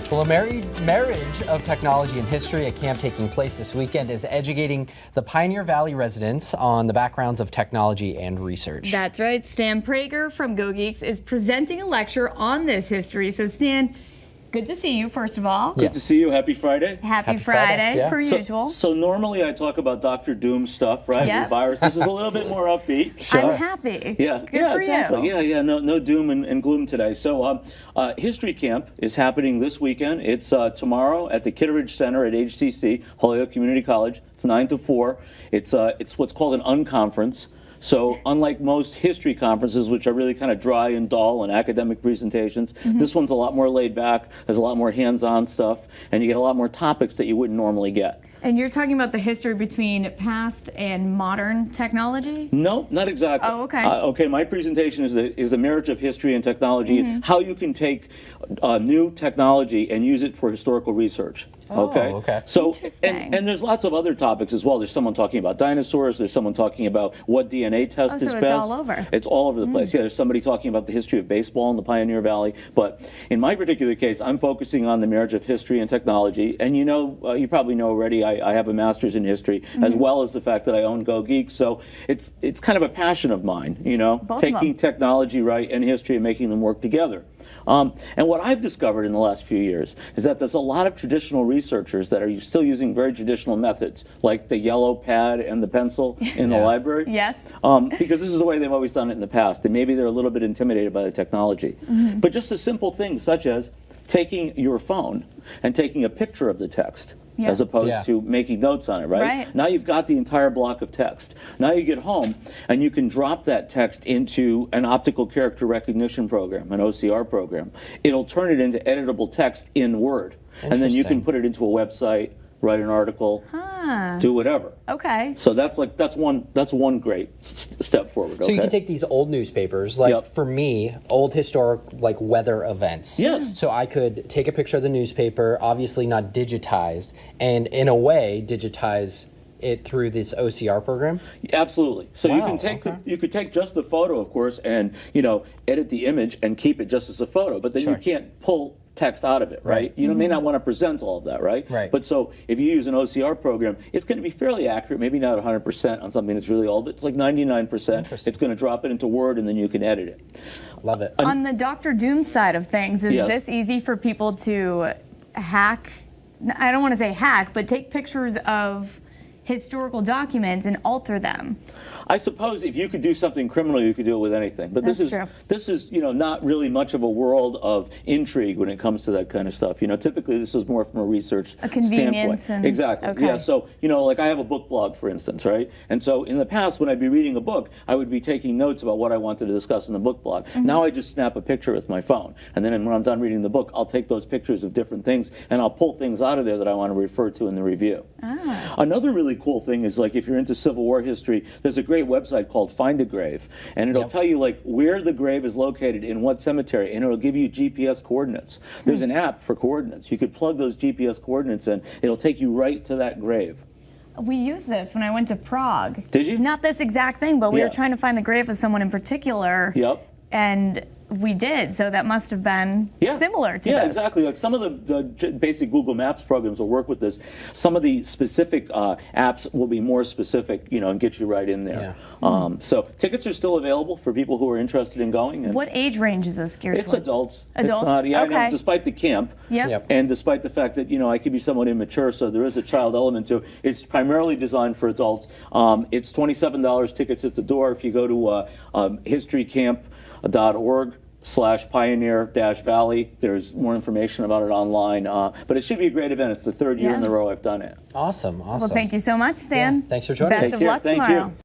Well, a marriage of technology and history at camp taking place this weekend is educating the Pioneer Valley residents on the backgrounds of technology and research. That's right. Stan Prager from GoGeeks is presenting a lecture on this history. So Stan, good to see you, first of all. Good to see you. Happy Friday. Happy Friday, yeah. per usual. So normally I talk about Dr. Doom stuff, right? Yep. With viruses. This is a little bit more upbeat. I'm happy. Yeah, Good yeah, for exactly. you. Yeah. No doom and gloom today. So History Camp is happening this weekend. It's tomorrow at the Kitteridge Center at HCC, Holyoke Community College. It's 9 to 4. It's what's called an unconference. So unlike most history conferences, which are really kind of dry and dull and academic presentations, this one's a lot more laid back. There's a lot more hands-on stuff, and you get a lot more topics that you wouldn't normally get. And you're talking about the history between past and modern technology? No, not exactly. Oh, okay. Okay, my presentation is the marriage of history and technology, and how you can take new technology and use it for historical research. Oh, okay. So, Interesting. and there's lots of other topics as well. There's someone talking about dinosaurs. There's someone talking about what DNA test is so best. it's all over. It's all over the place. Yeah, there's somebody talking about the history of baseball in the Pioneer Valley. But in my particular case, I'm focusing on the marriage of history and technology. And you know, you probably know already, I have a master's in history, as well as the fact that I own GoGeeks. So it's kind of a passion of mine, you know, Both of taking them. technology, right, and history and making them work together. And what I've discovered in the last few years is that there's a lot of traditional researchers that are still using very traditional methods, like the yellow pad and the pencil in the library. Yes. Because this is the way they've always done it in the past, and maybe they're a little bit intimidated by the technology. But just a simple thing such as taking your phone and taking a picture of the text, Yeah. as opposed to making notes on it, right? Right. Now you've got the entire block of text. Now you get home and you can drop that text into an optical character recognition program, an OCR program. It'll turn it into editable text in Word. And then you can Interesting. put it into a website, write an article, do whatever. Okay. So that's one great step forward. So you can take these old newspapers, like for me, old historic like weather events. Yes. So I could take a picture of the newspaper, obviously not digitized, and in a way digitize it through this OCR program. Absolutely. So you Wow, can take okay. you could take just the photo, of course, and edit the image and keep it just as a photo. But then you can't pull text out of it, right? You may not want to present all of that, right? Right. But so if you use an OCR program, it's going to be fairly accurate, maybe not 100% on something that's really old, but it's like 99%. Interesting. It's going to drop it into Word, and then you can edit it. Love it. On the Dr. Doom side of things, is Yes. this easy for people to hack? I don't want to say hack, but take pictures of historical documents and alter them. I suppose if you could do something criminal, you could do it with anything. But That's this true. is not really much of a world of intrigue when it comes to that kind of stuff. Typically this is more from a research convenience standpoint. and- Exactly. okay. Yeah. So like I have a book blog, for instance, right? And so in the past, when I'd be reading a book, I would be taking notes about what I wanted to discuss in the book blog. Now I just snap a picture with my phone, and then when I'm done reading the book, I'll take those pictures of different things and I'll pull things out of there that I want to refer to in the review. Another really cool thing is, like, if you're into Civil War history, there's a great website called Find a Grave, and it'll tell you like where the grave is located in what cemetery, and it'll give you GPS coordinates. There's an app for coordinates. You could plug those GPS coordinates in. It'll take you right to that grave. We used this when I went to Prague. Did you? Not this exact thing, but we were Yeah. trying to find the grave of someone in particular. Yep. And we did, so that must have been similar to Yeah, this. exactly. Like some of the basic Google Maps programs will work with this. Some of the specific apps will be more specific, and get you right in there. So tickets are still available for people who are interested in going. And What age range is this geared it's towards? adults. Adults? It's not, I know, Okay. despite the camp. Yep. And despite the fact that, I could be somewhat immature, so there is a child element to it. It's primarily designed for adults. It's $27 tickets at the door. If you go to historycamp.org/pioneer-valley, there's more information about it online. But it should be a great event. It's the third year in a row I've done it. Awesome. Well, thank you so much, Stan. Yeah, thanks for joining us. Best Take of care. luck Thank tomorrow. you.